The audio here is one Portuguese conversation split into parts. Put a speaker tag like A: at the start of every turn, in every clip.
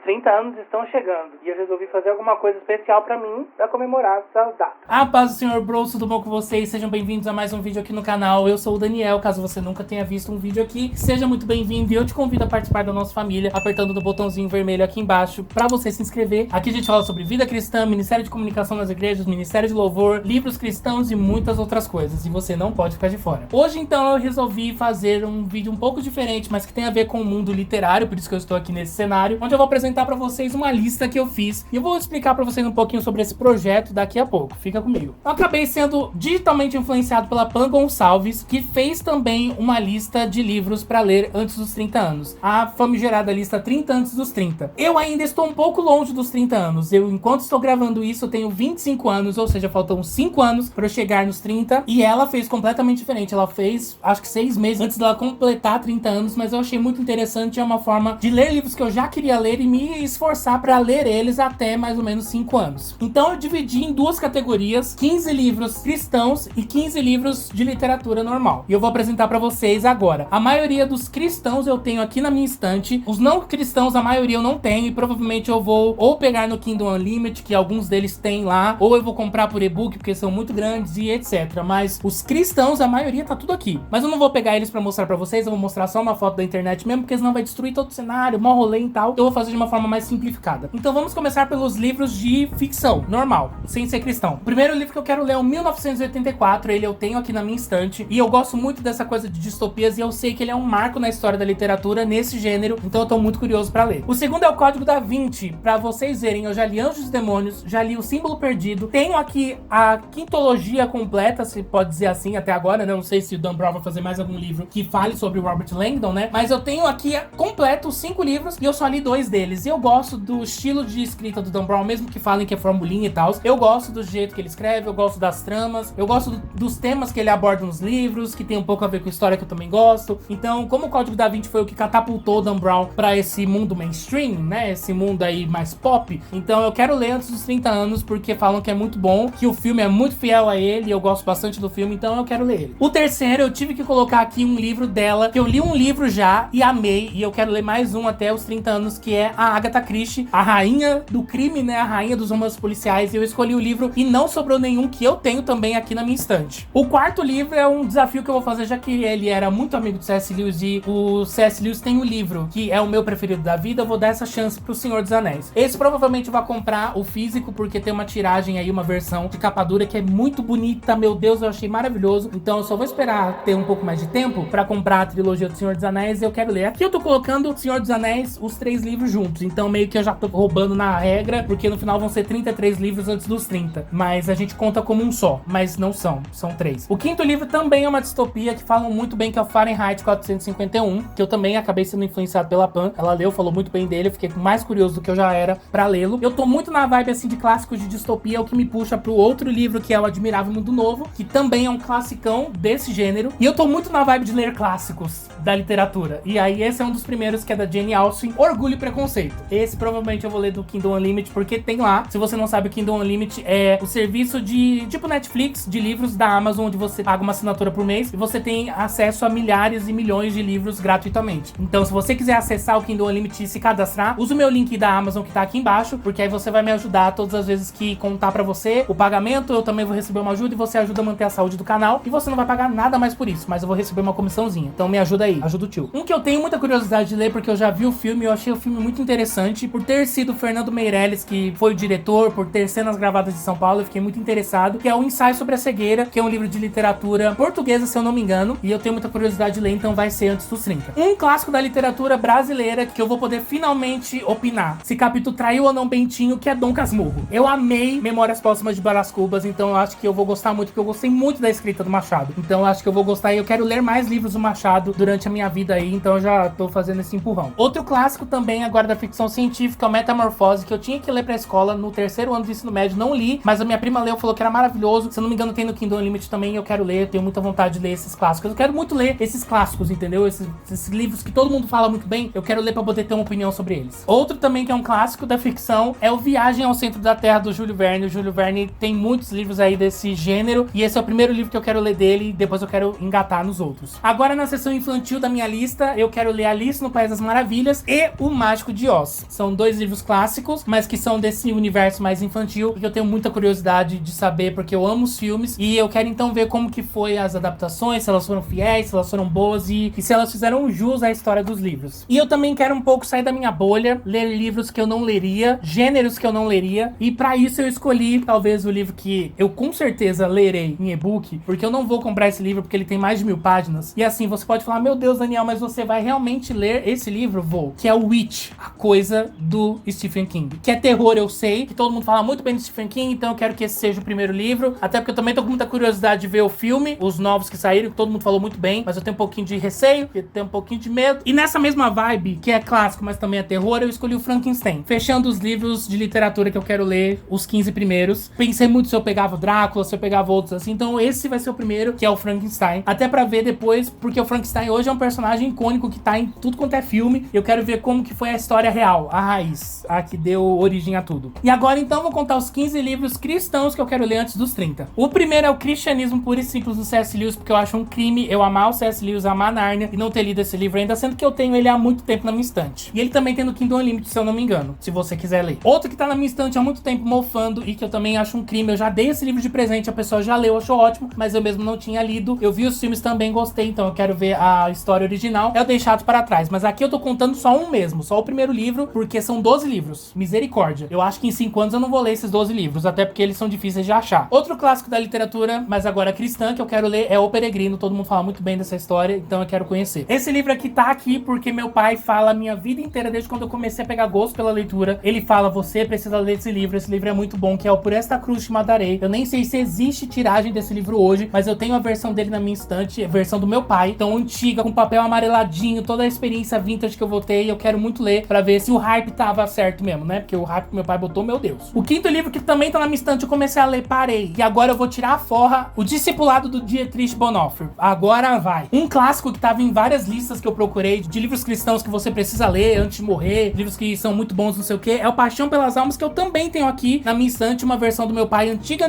A: 30 anos estão chegando e eu resolvi fazer alguma coisa especial pra mim pra comemorar essa data.
B: A paz do Senhor Bros, tudo bom com vocês? Sejam bem-vindos a mais um vídeo aqui no canal. Eu sou o Daniel, caso você nunca tenha visto um vídeo aqui, seja muito bem-vindo e eu te convido a participar da nossa família, apertando no botãozinho vermelho aqui embaixo pra você se inscrever. Aqui a gente fala sobre vida cristã, Ministério de Comunicação nas igrejas, Ministério de Louvor, livros cristãos e muitas outras coisas, e você não pode ficar de fora. Hoje, então, eu resolvi fazer um vídeo um pouco diferente, mas que tem a ver com o mundo literário, por isso que eu estou aqui nesse cenário, onde eu vou apresentar pra vocês uma lista que eu fiz, e eu vou explicar pra vocês um pouquinho sobre esse projeto daqui a pouco. Fica comigo. Eu acabei sendo digitalmente influenciado pela Pan Gonçalves, que fez também uma lista de livros pra ler antes dos 30 anos. A famigerada lista 30 antes dos 30. Eu ainda estou um pouco longe dos 30 anos. Enquanto estou gravando isso, eu tenho 25 anos, ou seja, faltam 5 anos pra eu chegar nos 30. E ela fez completamente diferente. Ela fez, acho que 6 meses antes dela completar 30 anos, mas eu achei muito interessante. É uma forma de ler livros que eu já queria ler e me esforçar pra ler eles até mais ou menos 5 anos. Então eu dividi em duas categorias: 15 livros cristãos e 15 livros de literatura normal. E eu vou apresentar pra vocês agora. A maioria dos cristãos eu tenho aqui na minha estante. Os não cristãos, a maioria eu não tenho, e provavelmente eu vou ou pegar no Kindle Unlimited, que alguns deles tem lá, ou eu vou comprar por e-book, porque são muito grandes e etc. Mas os cristãos, a maioria tá tudo aqui. Mas eu não vou pegar eles pra mostrar pra vocês, eu vou mostrar só uma foto da internet mesmo, porque senão vai destruir todo o cenário, mó rolê e tal. Eu vou fazer de uma forma mais simplificada. Então vamos começar pelos livros de ficção, normal, sem ser cristão. O primeiro livro que eu quero ler é o 1984, ele eu tenho aqui na minha estante, e eu gosto muito dessa coisa de distopias, e eu sei que ele é um marco na história da literatura nesse gênero, então eu tô muito curioso pra ler. O segundo é o Código da Vinci. Pra vocês verem, eu já li Anjos e Demônios, já li O Símbolo Perdido, tenho aqui a quintologia completa, se pode dizer assim, até agora, né? Não sei se o Dan Brown vai fazer mais algum livro que fale sobre o Robert Langdon, né? Mas eu tenho aqui completo os 5 livros, e eu só li 2 deles. E eu gosto do estilo de escrita do Dan Brown, mesmo que falem que é formulinha e tal. Eu gosto do jeito que ele escreve, eu gosto das tramas, eu gosto dos temas que ele aborda nos livros, que tem um pouco a ver com história que eu também gosto. Então, como o Código da Vinci foi o que catapultou o Dan Brown pra esse mundo mainstream, né? Esse mundo aí mais pop. Então eu quero ler antes dos 30 anos, porque falam que é muito bom, que o filme é muito fiel a ele, e eu gosto bastante do filme, então eu quero ler ele. O terceiro, eu tive que colocar aqui um livro dela, que eu li um livro já e amei, e eu quero ler mais um até os 30 anos, que é a Agatha Christie, a rainha do crime, né? A rainha dos romances policiais. E eu escolhi o livro e não sobrou nenhum que eu tenho também aqui na minha estante. O quarto livro é um desafio que eu vou fazer, já que ele era muito amigo do C.S. Lewis, e o C.S. Lewis tem um livro que é o meu preferido da vida. Eu vou dar essa chance pro Senhor dos Anéis. Esse provavelmente eu vou comprar o físico, porque tem uma tiragem aí, uma versão de capa dura que é muito bonita. Meu Deus, eu achei maravilhoso. Então eu só vou esperar ter um pouco mais de tempo pra comprar a trilogia do Senhor dos Anéis, e eu quero ler. Aqui eu tô colocando Senhor dos Anéis, os 3 livros juntos, então meio que eu já tô roubando na regra, porque no final vão ser 33 livros antes dos 30, mas a gente conta como um só, mas não são 3. O quinto livro também é uma distopia, que falam muito bem, que é o Fahrenheit 451, que eu também acabei sendo influenciado pela Pan. Ela leu, falou muito bem dele, eu fiquei mais curioso do que eu já era pra lê-lo. Eu tô muito na vibe assim de clássicos de distopia, o que me puxa pro outro livro, que é o Admirável Mundo Novo, que também é um classicão desse gênero, e eu tô muito na vibe de ler clássicos da literatura, e aí esse é um dos primeiros, que é da Jane Austen, Orgulho e Preconceito. Esse provavelmente eu vou ler do Kindle Unlimited, porque tem lá. Se você não sabe, o Kindle Unlimited é o serviço de tipo Netflix de livros da Amazon, onde você paga uma assinatura por mês e você tem acesso a milhares e milhões de livros gratuitamente. Então, se você quiser acessar o Kindle Unlimited e se cadastrar, usa o meu link da Amazon que tá aqui embaixo, porque aí você vai me ajudar todas as vezes que contar pra você o pagamento. Eu também vou receber uma ajuda, e você ajuda a manter a saúde do canal, e você não vai pagar nada mais por isso, mas eu vou receber uma comissãozinha. Então me ajuda aí, ajuda o tio. Um que eu tenho muita curiosidade de ler, porque eu já vi o filme, eu achei o filme muito interessante, por ter sido o Fernando Meirelles que foi o diretor, por ter cenas gravadas de São Paulo, eu fiquei muito interessado, que é o Ensaio sobre a Cegueira, que é um livro de literatura portuguesa, se eu não me engano, e eu tenho muita curiosidade de ler, então vai ser antes dos 30. Um clássico da literatura brasileira, que eu vou poder finalmente opinar se Capitu traiu ou não Bentinho, que é Dom Casmurro. Eu amei Memórias Póstumas de Brás Cubas, então eu acho que eu vou gostar muito, porque eu gostei muito da escrita do Machado. Então eu acho que eu vou gostar, e eu quero ler mais livros do Machado durante a minha vida aí, então eu já tô fazendo esse empurrão. Outro clássico também agora da ficção científica é o Metamorfose, que eu tinha que ler pra escola no 3º ano do ensino médio, não li, mas a minha prima leu, falou que era maravilhoso. Se eu não me engano, tem no Kindle Unlimited também, eu quero ler, eu tenho muita vontade de ler esses clássicos. Eu quero muito ler esses clássicos, entendeu? Esses livros que todo mundo fala muito bem, eu quero ler pra poder ter uma opinião sobre eles. Outro também que é um clássico da ficção é o Viagem ao Centro da Terra, do Júlio Verne. O Júlio Verne tem muitos livros aí desse gênero, e esse é o primeiro livro que eu quero ler dele, e depois eu quero engatar nos outros. Agora, na seção infantil da minha lista, eu quero ler Alice no País das Maravilhas e O Mágico de Oz. Oz. São 2 livros clássicos, mas que são desse universo mais infantil e que eu tenho muita curiosidade de saber, porque eu amo os filmes e eu quero então ver como que foi as adaptações, se elas foram fiéis, se elas foram boas e se elas fizeram jus à história dos livros. E eu também quero um pouco sair da minha bolha, ler livros que eu não leria, gêneros que eu não leria, e pra isso eu escolhi talvez o livro que eu com certeza lerei em e-book, porque eu não vou comprar esse livro porque ele tem mais de 1000 páginas. E assim, você pode falar, meu Deus, Daniel, mas você vai realmente ler esse livro? Vou. Que é o Witch, a coisa do Stephen King. Que é terror, eu sei, que todo mundo fala muito bem do Stephen King, então eu quero que esse seja o primeiro livro, até porque eu também tô com muita curiosidade de ver o filme, os novos que saíram, que todo mundo falou muito bem, mas eu tenho um pouquinho de receio, eu tenho um pouquinho de medo. E nessa mesma vibe, que é clássico, mas também é terror, eu escolhi o Frankenstein. Fechando os livros de literatura que eu quero ler, os 15 primeiros. Pensei muito se eu pegava o Drácula, se eu pegava outros assim, então esse vai ser o primeiro, que é o Frankenstein. Até pra ver depois, porque o Frankenstein hoje é um personagem icônico que tá em tudo quanto é filme. Eu quero ver como que foi a história real, a raiz, a que deu origem a tudo. E agora então vou contar os 15 livros cristãos que eu quero ler antes dos 30. O primeiro é o Cristianismo Puro e Simples do C.S. Lewis, porque eu acho um crime eu amar o C.S. Lewis, amar Nárnia e não ter lido esse livro ainda, sendo que eu tenho ele há muito tempo na minha estante. E ele também tem no Kindle Unlimited, se eu não me engano, se você quiser ler. Outro que tá na minha estante há muito tempo mofando e que eu também acho um crime, eu já dei esse livro de presente, a pessoa já leu, achou ótimo, mas eu mesmo não tinha lido. Eu vi os filmes também, gostei, então eu quero ver a história original. É o Deixado para Trás, mas aqui eu tô contando só um mesmo, só o primeiro livro, porque são 12 livros. Misericórdia. Eu acho que em 5 anos eu não vou ler esses 12 livros, até porque eles são difíceis de achar. Outro clássico da literatura, mas agora cristã, que eu quero ler é O Peregrino. Todo mundo fala muito bem dessa história, então eu quero conhecer. Esse livro aqui tá aqui porque meu pai fala a minha vida inteira, desde quando eu comecei a pegar gosto pela leitura. Ele fala, você precisa ler esse livro é muito bom, que é o Por Esta Cruz Te Matarei. Eu nem sei se existe tiragem desse livro hoje, mas eu tenho a versão dele na minha estante, a versão do meu pai, então antiga, com papel amareladinho, toda a experiência vintage que eu voltei, eu quero muito ler pra ver se o hype tava certo mesmo, né? Porque o hype que meu pai botou, meu Deus. O quinto livro que também tá na minha estante, eu comecei a ler, parei. E agora eu vou tirar a forra, O Discipulado do Dietrich Bonhoeffer. Agora vai. Um clássico que tava em várias listas que eu procurei, de livros cristãos que você precisa ler antes de morrer, livros que são muito bons, não sei o que, é o Paixão pelas Almas, que eu também tenho aqui na minha estante, uma versão do meu pai antiga.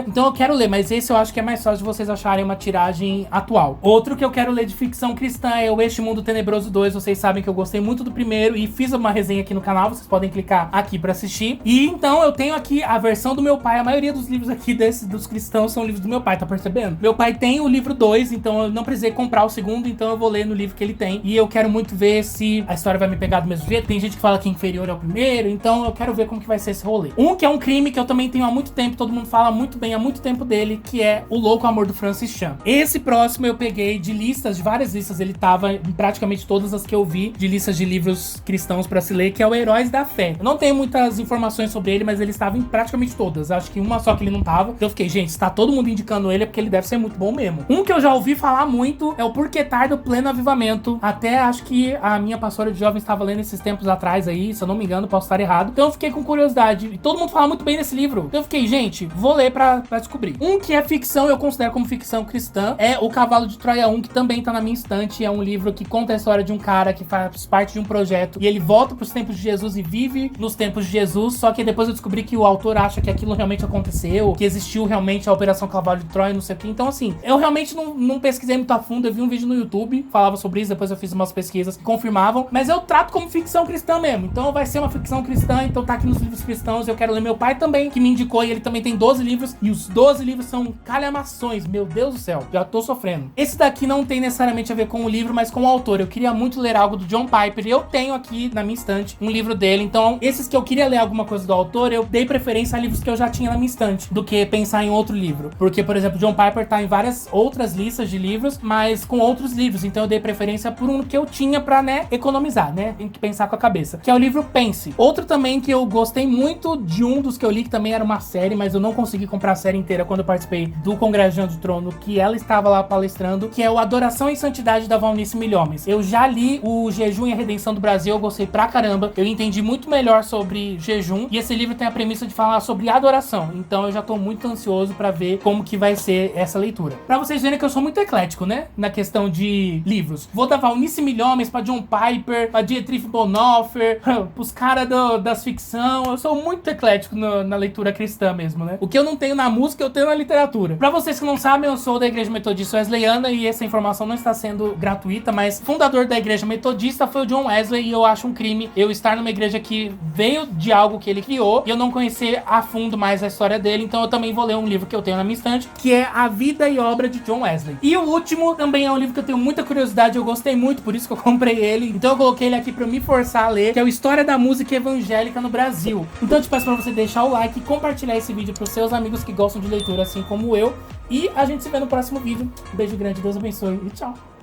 B: Então eu quero ler, mas esse eu acho que é mais fácil de vocês acharem uma tiragem atual. Outro que eu quero ler de ficção cristã é o Este Mundo Tenebroso 2. Vocês sabem que eu gostei muito do primeiro e fiz uma resenha aqui no canal, vocês podem clicar aqui pra assistir. E então eu tenho aqui a versão do meu pai. A maioria dos livros aqui dos cristãos são livros do meu pai, tá percebendo? Meu pai tem o livro 2, então eu não precisei comprar o segundo, então eu vou ler no livro que ele tem. E eu quero muito ver se a história vai me pegar do mesmo jeito. Tem gente que fala que é inferior ao primeiro, então eu quero ver como que vai ser esse rolê. Um que é um crime que eu também tenho há muito tempo, todo mundo fala muito bem há muito tempo dele, que é O Louco Amor do Francis Chan. Esse próximo eu peguei de listas, de várias listas, ele tava em praticamente todas as que eu vi, de listas de livros cristãos pra se ler, que é o Heróis da Fé. Eu não tenho muitas informações sobre ele, mas ele estava em praticamente todas. Acho que uma só que ele não tava. Então eu fiquei, gente, se tá todo mundo indicando ele é porque ele deve ser muito bom mesmo. Um que eu já ouvi falar muito é o Porquê Tardo Pleno Avivamento. Até acho que a minha pastora de jovens estava lendo esses tempos atrás aí, se eu não me engano, posso estar errado. Então eu fiquei com curiosidade. E todo mundo fala muito bem desse livro. Então eu fiquei, gente, vou ler pra descobrir. Um que é ficção, eu considero como ficção cristã, é O Cavalo de Troia 1, que também tá na minha estante. É um livro que conta a história de um cara que faz parte de um projeto e ele volta pros tempos de Jesus e vive nos tempos de Jesus, só que depois eu descobri que o autor acha que aquilo realmente aconteceu, que existiu realmente a Operação Cavalo de Troia, não sei o que. Então assim, eu realmente não pesquisei muito a fundo. Eu vi um vídeo no YouTube, falava sobre isso, depois eu fiz umas pesquisas que confirmavam, mas eu trato como ficção cristã mesmo. Então vai ser uma ficção cristã, então tá aqui nos livros cristãos. Eu quero ler. Meu pai também, que me indicou, e ele também tem 12 livros, e os 12 livros são calhamações, meu Deus do céu, já tô sofrendo. Esse daqui não tem necessariamente a ver com o livro, mas com o autor. Eu queria muito ler algo do John Piper, e eu tenho aqui na minha estante um livro dele. Então esses que eu queria ler alguma coisa do autor, eu dei preferência a livros que eu já tinha na minha estante, do que pensar em outro livro. Porque, por exemplo, John Piper tá em várias outras listas de livros, mas com outros livros, então eu dei preferência por um que eu tinha pra, né, economizar, né, tem que pensar com a cabeça, que é o livro Pense. Outro também que eu gostei muito de um dos que eu li, que também era uma série, mas eu não consegui comprar a série inteira quando eu participei do Congresso de Trono, que ela estava lá palestrando, que é o Adoração e Santidade da Valnice Milhomes. Eu já li o Jejum e a Redenção do Brasil, eu gostei pra caramba, eu entendi muito melhor sobre jejum, e esse livro tem a premissa de falar sobre adoração, então eu já tô muito ansioso pra ver como que vai ser essa leitura. Pra vocês verem que eu sou muito eclético, né, na questão de livros. Vou da Valnice Milhomes pra John Piper, pra Dietrich Bonhoeffer, pros caras das ficção. Eu sou muito eclético na leitura cristã mesmo, né. O que eu não tenho na música, eu tenho na literatura. Pra vocês que não sabem, eu sou da Igreja Metodista Wesleyana, e essa informação não está sendo gratuita, mas o fundador da Igreja Metodista foi o John Wesley, e eu acho crime eu estar numa igreja que veio de algo que ele criou e eu não conhecer a fundo mais a história dele. Então eu também vou ler um livro que eu tenho na minha estante, que é A Vida e Obra de John Wesley. E o último também é um livro que eu tenho muita curiosidade, eu gostei muito, por isso que eu comprei ele. Então eu coloquei ele aqui pra me forçar a ler, que é o História da Música Evangélica no Brasil. Então eu te peço pra você deixar o like e compartilhar esse vídeo pros seus amigos que gostam de leitura assim como eu. E a gente se vê no próximo vídeo. Um beijo grande, Deus abençoe e tchau!